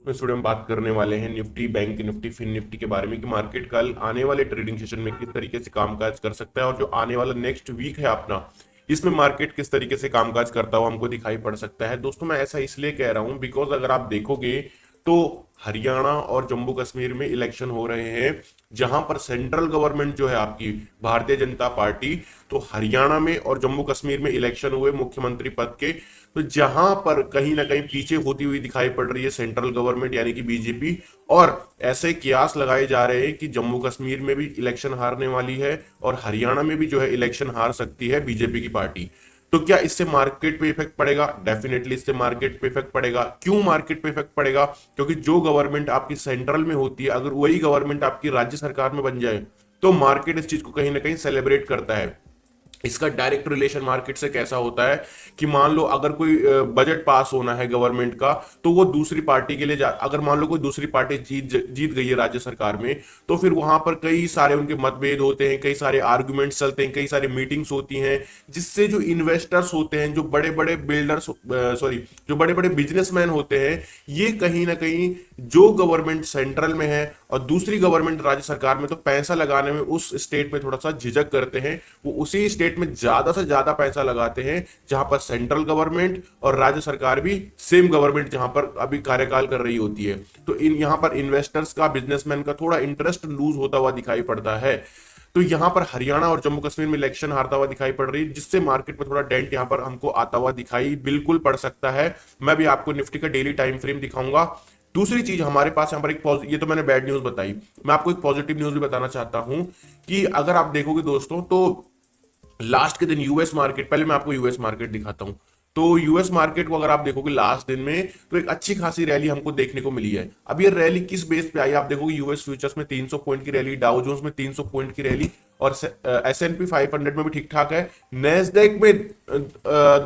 तो इस वीडियो में बात करने वाले हैं Nifty, Bank Nifty, Fin Nifty के बारे में कि मार्केट कल आने वाले ट्रेडिंग सेशन में किस तरीके से कामकाज कर सकता है और जो आने वाला नेक्स्ट वीक है अपना, इसमें मार्केट किस तरीके से कामकाज करता हुआ हमको दिखाई पड़ सकता है। दोस्तों मैं ऐसा इसलिए कह रहा हूं बिकॉज अगर आप देखोगे तो हरियाणा और जम्मू कश्मीर में इलेक्शन हो रहे हैं, जहां पर सेंट्रल गवर्नमेंट जो है आपकी भारतीय जनता पार्टी, तो हरियाणा में और जम्मू कश्मीर में इलेक्शन हुए मुख्यमंत्री पद के, तो जहां पर कहीं ना कहीं पीछे होती हुई दिखाई पड़ रही है सेंट्रल गवर्नमेंट यानी कि बीजेपी। और ऐसे कियास लगाए जा रहे हैं कि जम्मू कश्मीर में भी इलेक्शन हारने वाली है और हरियाणा में भी जो है इलेक्शन हार सकती है बीजेपी की पार्टी। तो क्या इससे मार्केट पे इफेक्ट पड़ेगा? डेफिनेटली इससे मार्केट पे इफेक्ट पड़ेगा। क्यों मार्केट पे इफेक्ट पड़ेगा? क्योंकि जो गवर्नमेंट आपकी सेंट्रल में होती है, अगर वही गवर्नमेंट आपकी राज्य सरकार में बन जाए तो मार्केट इस चीज को कहीं ना कहीं सेलिब्रेट करता है। इसका डायरेक्ट रिलेशन मार्केट से कैसा होता है कि मान लो अगर कोई बजट पास होना है गवर्नमेंट का, तो वो दूसरी पार्टी के लिए अगर मान लो कोई दूसरी पार्टी जीत गई है राज्य सरकार में, तो फिर वहां पर कई सारे उनके मतभेद होते हैं, कई सारे आर्गुमेंट्स चलते हैं, कई सारी मीटिंग्स होती हैं, जिससे जो इन्वेस्टर्स होते हैं, जो बड़े बड़े बिल्डर्स, सॉरी, जो बड़े बड़े बिजनेसमैन होते हैं, ये कहीं ना कहीं जो गवर्नमेंट सेंट्रल में है और दूसरी गवर्नमेंट राज्य सरकार में, तो पैसा लगाने में उस स्टेट में थोड़ा सा झिझक करते हैं। वो उसी स्टेट में ज्यादा से ज्यादा पैसा लगाते हैं जहां पर सेंट्रल गवर्नमेंट और राज्य सरकार भी सेम गवर्नमेंट जहां पर अभी कार्यकाल कर रही होती है। तो इन यहां पर इन्वेस्टर्स का, बिजनेसमैन का थोड़ा इंटरेस्ट लूज होता हुआ दिखाई पड़ता है। तो यहां पर हरियाणा और जम्मू कश्मीर में इलेक्शन हारता हुआ दिखाई पड़ रही है, जिससे मार्केट में थोड़ा डेंट यहां पर हमको आता हुआ दिखाई बिल्कुल पड़ सकता है। मैं भी आपको निफ्टी का डेली टाइम फ्रेम दिखाऊंगा। दूसरी चीज हमारे पास यहां पर ये तो मैंने बैड न्यूज बताई, मैं आपको एक पॉजिटिव न्यूज भी बताना चाहता हूं कि अगर आप देखोगे दोस्तों तो लास्ट के दिन यूएस मार्केट, पहले मैं आपको यूएस मार्केट दिखाता हूं। तो यूएस मार्केट को अगर आप देखोगे लास्ट दिन में, तो एक अच्छी खासी रैली हमको देखने को मिली है। अब ये रैली किस बेस पे आई? आप देखोगे यूएस फ्यूचर्स में 300 पॉइंट की रैली, डाउ जोन्स में 300 पॉइंट की रैली, और S&P 500 में भी ठीक ठाक है, नेस्डेक में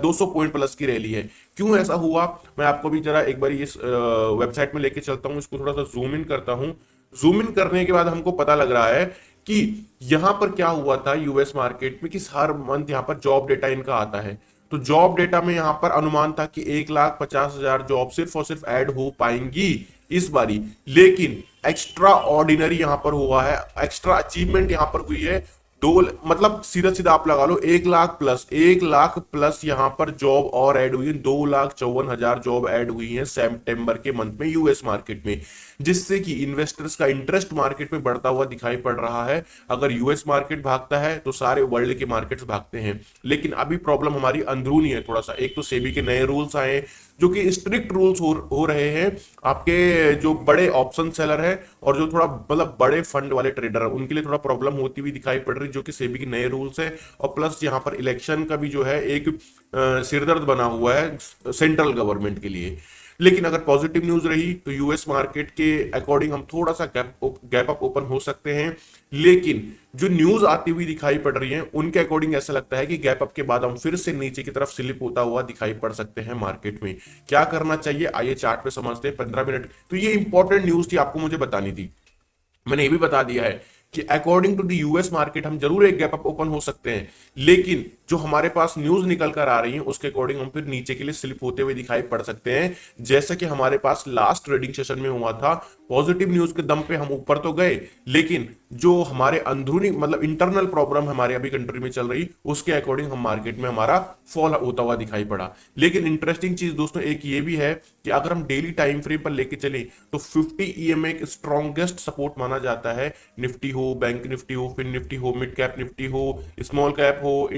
200 पॉइंट प्लस की रैली है। क्यों ऐसा हुआ? मैं आपको भी जरा एक बार इस वेबसाइट में लेके चलता हूं, इसको थोड़ा सा जूम इन करता हूं। जूम इन करने के बाद हमको पता लग रहा है कि यहां पर क्या हुआ था यूएस मार्केट में कि हर मंथ यहां पर जॉब डेटा इनका आता है। तो जॉब डेटा में यहां पर अनुमान था कि 1,50,000 जॉब सिर्फ और सिर्फ ऐड हो पाएंगी इस बारी, लेकिन एक्स्ट्रा ऑर्डिनरी यहां पर हुआ है, एक्स्ट्रा अचीवमेंट यहां पर हुई है। दो, मतलब सीधा सीधा आप लगा लो 1,00,000 प्लस यहां पर जॉब और ऐड हुई है, 2,54,000 जॉब ऐड हुई है सितंबर के मंथ में यूएस मार्केट में, जिससे कि इन्वेस्टर्स का इंटरेस्ट मार्केट में बढ़ता हुआ दिखाई पड़ रहा है। अगर यूएस मार्केट भागता है तो सारे वर्ल्ड के मार्केट्स भागते हैं। लेकिन अभी प्रॉब्लम हमारी अंदरूनी है थोड़ा सा। एक तो सेबी के नए रूल्स आए जो कि स्ट्रिक्ट रूल्स हो रहे हैं, आपके जो बड़े ऑप्शन सेलर है और जो थोड़ा मतलब बड़े फंड वाले ट्रेडर है उनके लिए थोड़ा प्रॉब्लम होती हुई दिखाई पड़ रही है, जो कि सेबी के नए रूल्स है। और प्लस यहाँ पर इलेक्शन का भी जो है एक सिरदर्द बना हुआ है सेंट्रल गवर्नमेंट के लिए। लेकिन अगर पॉजिटिव न्यूज रही तो यूएस मार्केट के अकॉर्डिंग हम थोड़ा सा गैप अप ओपन हो सकते हैं। लेकिन जो न्यूज आती हुई दिखाई पड़ रही है उनके अकॉर्डिंग ऐसा लगता है कि गैप अप के बाद हम फिर से नीचे की तरफ स्लिप होता हुआ दिखाई पड़ सकते हैं मार्केट में। क्या करना चाहिए आइए चार्ट पे समझते हैं 15 मिनट। तो ये इंपॉर्टेंट न्यूज थी, आपको मुझे बतानी थी। मैंने ये भी बता दिया है कि according to the US market हम जरूर एक गैप अप ओपन हो सकते हैं, लेकिन जो हमारे पास न्यूज निकल कर आ रही है उसके अकॉर्डिंग हम फिर नीचे के लिए स्लिप होते हुए दिखाई पड़ सकते हैं, जैसा कि हमारे पास लास्ट ट्रेडिंग सेशन में हुआ था। पॉजिटिव न्यूज के दम पे हम ऊपर तो गए, लेकिन जो हमारे अंदरूनी मतलब इंटरनल प्रॉब्लम हमारे अभी कंट्री में चल रही, उसके अकॉर्डिंग हम मार्केट में हमारा फॉल होता हुआ दिखाई पड़ा। लेकिन इंटरेस्टिंग चीज दोस्तों एक ये भी है कि अगर हम डेली टाइम फ्रेम पर लेके चले तो 50 ईएमए एक स्ट्रॉन्गेस्ट सपोर्ट माना जाता है। निफ्टी हो, बैंक निफ्टी हो, फिन निफ्टी हो, मिड कैप निफ्टी हो, स्मॉल कैप हो,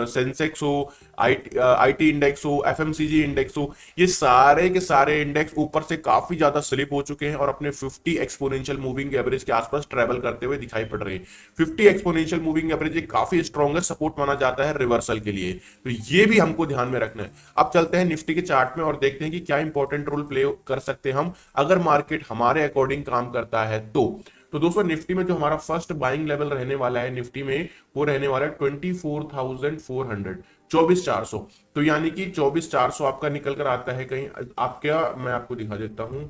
सेंसेक्स हो, आईटी इंडेक्स हो, एफएमसीजी इंडेक्स हो, ये सारे के सारे इंडेक्स ऊपर से काफी ज्यादा स्लिप हो चुके हैं और अपने 50 एक्सपोनेंशियल मूविंग एवरेज के आसपास ट्रेवल करते हुए दिखाई पड़ रहे हैं। 50 एक्सपोनेंशियल मूविंग एवरेज एक काफी स्ट्रॉन्गेस्ट सपोर्ट माना जाता है रिवर्सल के लिए, तो ये भी हमको ध्यान में रखना है। अब चलते हैं निफ्टी के चार्ट में और देखते हैं कि क्या इंपॉर्टेंट रोल प्ले कर सकते हैं हम अगर मार्केट हमारे अकॉर्डिंग काम करता है तो दोस्तों निफ्टी में जो हमारा फर्स्ट बाइंग लेवल रहने वाला है निफ्टी में, वो रहने वाला है 24,400, 24,400। तो यानी कि 24,400 आपका निकल कर आता है कहीं, आप क्या, मैं आपको दिखा देता हूं।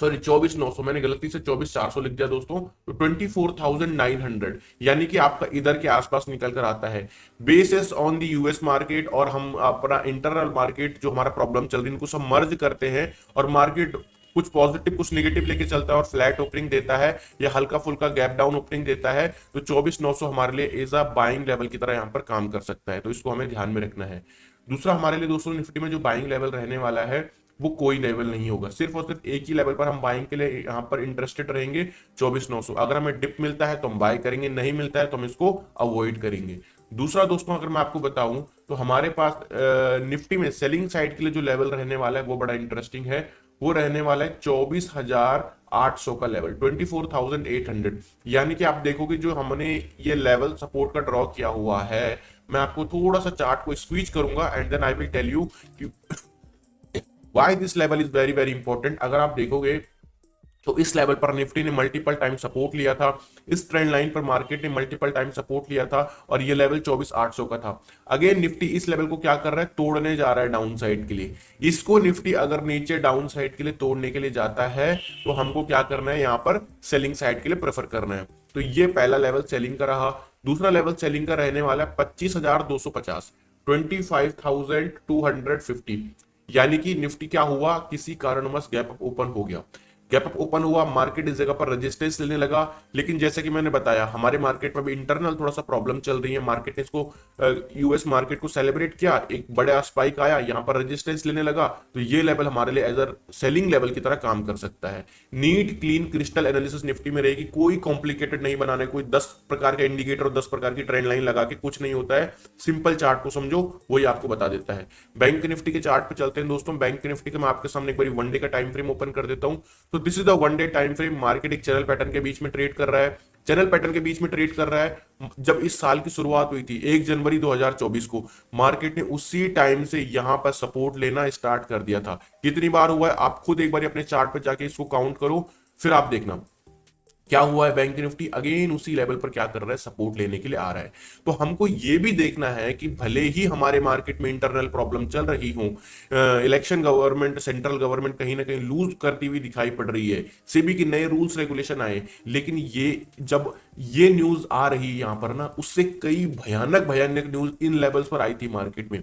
सॉरी 24,900, मैंने गलती से 24,400 लिख दिया दोस्तों, तो 24,900, यानी कि आपका इधर के आसपास निकल कर आता है। Basis on the US market और हम अपना इंटरनल मार्केट जो हमारा प्रॉब्लम चल रही है इनको सब मर्ज करते हैं और मार्केट कुछ पॉजिटिव कुछ नेगेटिव लेके चलता है और फ्लैट ओपनिंग देता है या हल्का फुल्का गैप डाउन ओपनिंग देता है, तो 24,900 हमारे लिए एज अ बाइंग लेवल की तरह यहाँ पर काम कर सकता है, तो इसको हमें ध्यान में रखना है। दूसरा हमारे लिए दोस्तों निफ्टी में जो बाइंग लेवल रहने वाला है वो कोई लेवल नहीं होगा, सिर्फ और सिर्फ एक ही लेवल पर हम बाइंग के लिए यहाँ पर इंटरेस्टेड रहेंगे, 24,900। अगर हमें डिप मिलता है तो हम बाय करेंगे, नहीं मिलता है तो हम इसको अवॉइड करेंगे। दूसरा दोस्तों अगर मैं आपको बताऊं तो हमारे पास निफ्टी में सेलिंग साइड के लिए जो लेवल रहने वाला है वो बड़ा इंटरेस्टिंग है, वो रहने वाला है 24,800 का लेवल, 24,800। यानी कि आप देखोगे जो हमने ये लेवल सपोर्ट का ड्रॉ किया हुआ है, मैं आपको थोड़ा सा चार्ट को स्क्वीज करूंगा and then I will tell you कि why this level is very very important. अगर आप देखोगे तो इस लेवल पर निफ्टी ने मल्टीपल टाइम सपोर्ट लिया था, इस ट्रेंड लाइन पर मार्केट ने मल्टीपल टाइम सपोर्ट लिया था और ये लेवल 24,800 का था। अगेन निफ्टी इस लेवल को क्या कर रहा है, तोड़ने जा रहा है डाउन साइड के लिए। इसको निफ्टी अगर नीचे डाउन साइड के लिए तोड़ने के लिए जाता है तो हमको क्या करना है, यहाँ पर सेलिंग साइड के लिए प्रेफर करना है। तो ये पहला लेवल सेलिंग का रहा। दूसरा लेवल सेलिंग का रहने वाला है 25,250, 25,250, यानी कि निफ्टी क्या हुआ, किसी कारणवश गैप अप ओपन हो गया, गैप अप ओपन हुआ, मार्केट इस जगह पर रेजिस्टेंस लेने लगा। लेकिन जैसे कि मैंने बताया हमारे मार्केट में भी इंटरनल थोड़ा सा प्रॉब्लम चल रही है, मार्केट ने इसको यूएस मार्केट को सेलिब्रेट किया, एक बड़ा स्पाइक आया, यहाँ पर रेजिस्टेंस लेने लगा, तो ये लेवल हमारे लिए एज अ सेलिंग लेवल की तरह काम कर सकता है। Neat clean crystal analysis Nifty में रहेगी, कोई कॉम्प्लिकेटेड नहीं बनाने, कोई 10 प्रकार का इंडिकेटर और 10 प्रकार की ट्रेंड लाइन लगा के कुछ नहीं होता है, सिंपल चार्ट को समझो वही आपको बता देता है। बैंक निफ्टी के चार्ट पे चलते हैं दोस्तों। बैंक निफ्टी का मैं आपके सामने एक बार वनडे का टाइम फ्रेम ओपन कर देता हूं। तो this is the one day time frame. Market एक चैनल पैटर्न के बीच में ट्रेड कर रहा है, चैनल पैटर्न के बीच में ट्रेड कर रहा है। जब इस साल की शुरुआत हुई थी 1 जनवरी 2024 को, मार्केट ने उसी टाइम से यहां पर सपोर्ट लेना स्टार्ट कर दिया था। कितनी बार हुआ है आप खुद एक बार अपने चार्ट पर जाके इसको काउंट करो, फिर आप देखना क्या हुआ है। बैंक निफ्टी अगेन उसी लेवल पर क्या कर रहा है, सपोर्ट लेने के लिए आ रहा है। तो हमको ये भी देखना है कि भले ही हमारे मार्केट में इंटरनल प्रॉब्लम चल रही हो, इलेक्शन गवर्नमेंट सेंट्रल गवर्नमेंट कहीं ना कहीं लूज करती हुई दिखाई पड़ रही है, सेबी के नए रूल्स रेगुलेशन आए, लेकिन ये जब ये न्यूज आ रही है यहां पर ना, उससे कई भयानक भयानक न्यूज इन लेवल्स पर आई थी मार्केट में।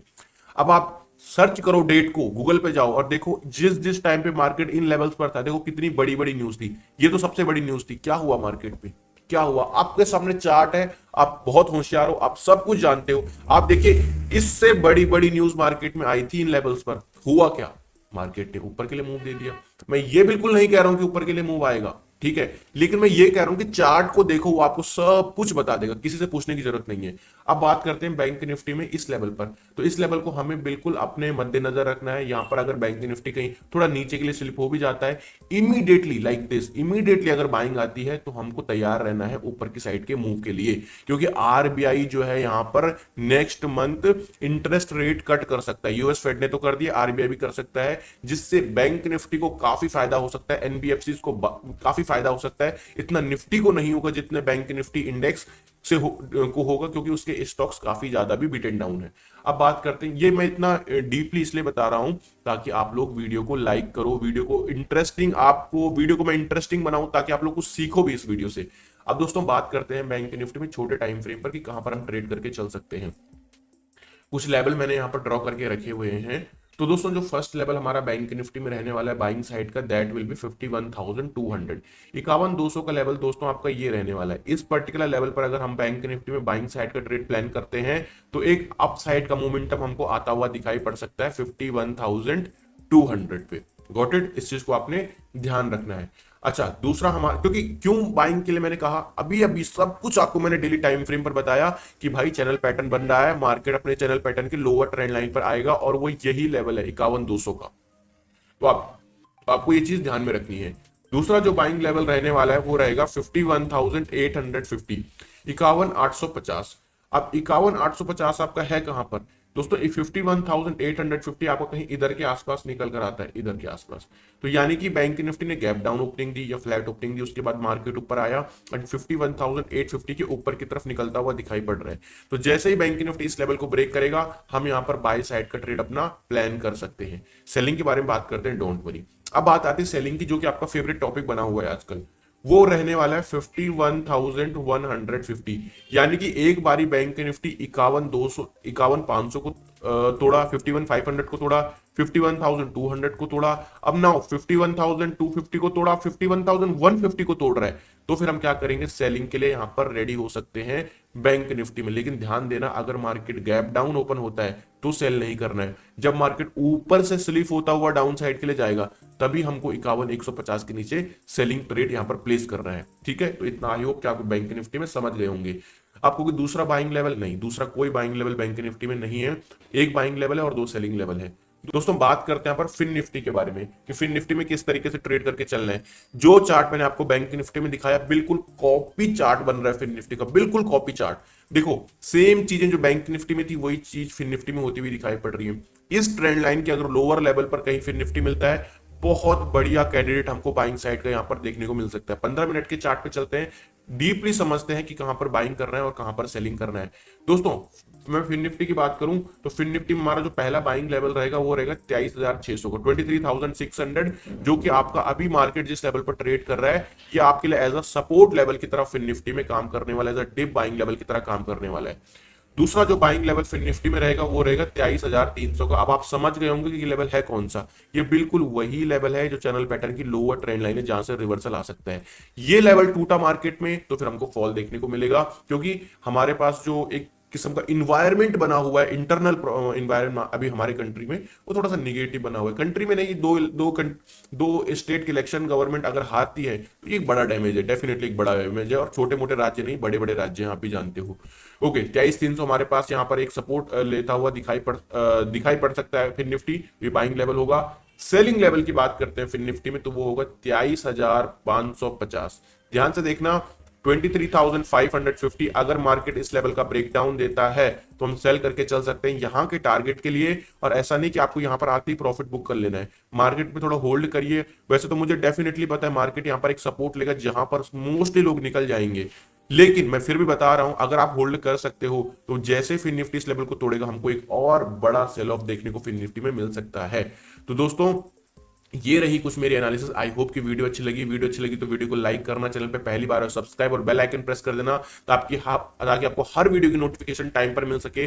अब आप सर्च करो डेट को, गूगल पे जाओ और देखो जिस जिस टाइम पे मार्केट इन लेवल्स पर था, देखो कितनी बड़ी बड़ी न्यूज थी। ये तो सबसे बड़ी न्यूज थी। क्या हुआ मार्केट में, क्या हुआ, आपके सामने चार्ट है, आप बहुत होशियार हो, आप सब कुछ जानते हो। आप देखिए इससे बड़ी बड़ी न्यूज मार्केट में आई थी इन लेवल्स पर, हुआ क्या, मार्केट ने ऊपर के लिए मूव दे दिया। मैं ये बिल्कुल नहीं कह रहा हूं कि ऊपर के लिए मूव आएगा, ठीक है, लेकिन मैं ये कह रहा हूं कि चार्ट को देखो, वो आपको सब कुछ बता देगा, किसी से पूछने की जरूरत नहीं है। अब बात करते हैं बैंक निफ्टी में इस लेवल पर। तो इस लेवल को हमें बिल्कुल अपने मद्देनजर रखना है। यहां पर अगर बैंक निफ्टी कहीं थोड़ा नीचे के लिए स्लिप हो भी जाता है, इमीडिएटली लाइक दिस, इमीडिएटली अगर बाइंग आती है तो हमको तैयार रहना है ऊपर की साइड के मूव के लिए, क्योंकि आरबीआई जो है यहां पर next month interest rate cut कर सकता है। यूएस फेड ने तो कर दिया, आरबीआई भी कर सकता है, जिससे बैंक निफ्टी को काफी फायदा हो सकता है, एनबीएफसी को काफी फायदा हो सकता है। इतना निफ्टी को नहीं होगा जितने बैंक निफ्टी इंडेक्स से को होगा, क्योंकि उसके स्टॉक्स काफी ज्यादा भी बीटन डाउन है। अब बात करते हैं, ये मैं इतना डीपली इसलिए बता रहा हूं ताकि आप लोग वीडियो को लाइक करो, वीडियो को इंटरेस्टिंग, आपको वीडियो को मैं इंटरेस्टिंग बनाऊं ताकि आप लोग कुछ सीखो भी इस वीडियो से। अब दोस्तों बात करते हैं बैंक निफ्टी में छोटे टाइम फ्रेम पर कि कहां पर हम ट्रेड करके चल सकते हैं। कुछ लेवल मैंने यहाँ पर ड्रॉ करके रखे हुए हैं। तो दोस्तों जो फर्स्ट लेवल हमारा बैंक निफ्टी में रहने वाला है बाइंग साइड का, दैट विल बी 51,200, 51,200 का लेवल दोस्तों आपका ये रहने वाला है। इस पर्टिकुलर लेवल पर अगर हम बैंक निफ्टी में बाइंग साइड का ट्रेड प्लान करते हैं तो एक अप साइड का मोमेंटम हमको आता हुआ दिखाई पड़ सकता है 51,200 पे। गॉट इट, इस चीज को आपने ध्यान रखना है। अच्छा दूसरा हमारा, क्योंकि क्यों बाइंग के लिए मैंने कहा, अभी अभी सब कुछ आपको मैंने डेली टाइम फ्रेम पर बताया कि भाई चैनल पैटर्न बन रहा है, मार्केट अपने चैनल पैटर्न के लोअर ट्रेंड लाइन पर आएगा और वो यही लेवल है 51,200 का। तो आपको ये चीज ध्यान में रखनी है। दूसरा जो बाइंग लेवल रहने वाला है वो रहेगा 51,850, 51,850। अब 51,850 आपका है कहां पर दोस्तों, 51,850 आपको कहीं इधर के आसपास निकल कर आता है, इधर के आसपास। तो यानी कि बैंक निफ्टी ने गैप डाउन ओपनिंग दी या फ्लैट ओपनिंग दी, उसके बाद मार्केट ऊपर आया एंड 51,850 के ऊपर की तरफ निकलता हुआ दिखाई पड़ रहा है। तो जैसे ही बैंक निफ्टी इस लेवल को ब्रेक करेगा, हम यहाँ पर बाय साइड का ट्रेड अपना प्लान कर सकते हैं। सेलिंग के बारे में बात करते हैं, डोंट वरी। अब बात आती है सेलिंग की, जो कि आपका फेवरेट टॉपिक बना हुआ है आजकल। वो रहने वाला है 51,150, यानी कि एक बारी बैंक निफ्टी 51,200 51,500 को तोड़ा, 51,500 को तोड़ा, 51,200 को तोड़ा, अब नाउ 51,250 को तोड़ा, 51,150 को तोड़ रहा है। तो फिर हम क्या करेंगे, सेलिंग के लिए यहां पर रेडी हो सकते हैं बैंक निफ्टी में। लेकिन ध्यान देना, अगर मार्केट गैप डाउन ओपन होता है तो सेल नहीं करना है। जब मार्केट ऊपर से स्लिप होता हुआ डाउन साइड के लिए जाएगा, तभी हमको 51,150 के नीचे सेलिंग ट्रेड यहां पर प्लेस करना है। ठीक है, तो इतना आई होप कि आप बैंक निफ्टी में समझ गए होंगे। आपको कोई दूसरा बाइंग लेवल नहीं, दूसरा कोई बाइंग लेवल बैंक निफ्टी में नहीं है। एक बाइंग लेवल है और दो सेलिंग लेवल है। दोस्तों बात करते हैं यहाँ पर फिन निफ्टी के बारे में कि फिन निफ्टी में किस तरीके से ट्रेड करके चलना है। जो चार्ट मैंने आपको बैंक निफ्टी में दिखाया, बिल्कुल कॉपी चार्ट बन रहा है फिन निफ्टी का, बिल्कुल कॉपी चार्ट। देखो सेम चीजें जो बैंक निफ्टी में थी वही चीज फिन निफ्टी में होती हुई दिखाई पड़ रही है। इस ट्रेंड लाइन के अगर लोअर लेवल पर कहीं फिन निफ्टी मिलता है, बहुत बढ़िया कैंडिडेट हमको बाइंग साइड का यहां पर देखने को मिल सकता है। 15 मिनट के चार्ट पे चलते हैं, डीपली समझते हैं कि कहां पर बाइंग करना है और कहां पर सेलिंग करना है। दोस्तों मैं फिन निफ्टी की बात करूं तो फिन निफ्टी में हमारा जो पहला बाइंग लेवल रहेगा वो रहेगा 23,600 को, 23,600, जो कि आपका अभी मार्केट जिस लेवल पर ट्रेड कर रहा है, ये आपके लिए एज अ सपोर्ट लेवल की तरह फिन निफ्टी में काम करने वाला है, as a dip buying level की तरह काम करने वाला है। दूसरा जो बाइंग लेवल फिर निफ्टी में रहेगा वो रहेगा 23,300 का। अब आप समझ गए होंगे कि ये लेवल है कौन सा। ये बिल्कुल वही लेवल है जो चैनल पैटर्न की लोअर ट्रेंड लाइन है, जहां से रिवर्सल आ सकता है। ये लेवल टूटा मार्केट में तो फिर हमको फॉल देखने को मिलेगा, क्योंकि हमारे पास जो एक किस्म का इन्वायरमेंट बना हुआ है, इंटरनल इन्वायरमेंट अभी हमारे कंट्री में वो थोड़ा सा निगेटिव बना हुआ है। कंट्री में नहीं, दो स्टेट की इलेक्शन गवर्नमेंट अगर हारती है तो ये एक बड़ा डैमेज है, डेफिनेटली एक बड़ा डैमेज है। और छोटे मोटे राज्य नहीं, बड़े बड़े राज्य हैं, आप भी जानते हो। ओके, 23,300 हमारे पास यहाँ पर एक सपोर्ट लेता हुआ दिखाई पड़ सकता है फिर निफ्टी, ये बाइंग लेवल होगा। सेलिंग लेवल की बात करते हैं फिर निफ्टी में तो वो होगा 23,550। ध्यान से देखना, 23,550 अगर मार्केट इस लेवल का ब्रेकडाउन देता है तो हम सेल करके चल सकते हैं यहाँ के टारगेट के लिए। और ऐसा नहीं कि आपको यहाँ पर आते ही प्रॉफिट बुक कर लेना है, मार्केट में थोड़ा होल्ड करिए। वैसे तो मुझे डेफिनेटली पता है मार्केट यहाँ पर एक सपोर्ट लेगा जहां पर मोस्टली लोग निकल जाएंगे, लेकिन मैं फिर भी बता रहा हूं, अगर आप होल्ड कर सकते हो तो जैसे फिर निफ्टी इस लेवल को तोड़ेगा, हमको एक और बड़ा सेल ऑफ देखने को फिर निफ्टी में मिल सकता है। तो दोस्तों ये रही कुछ मेरी एनालिसिस। आई होप कि वीडियो अच्छी लगी। वीडियो अच्छी लगी तो वीडियो को लाइक करना, चैनल पे पहली बार हो सब्सक्राइब और बेल आइकन प्रेस कर देना, ताकि आपको हर वीडियो की नोटिफिकेशन टाइम पर मिल सके।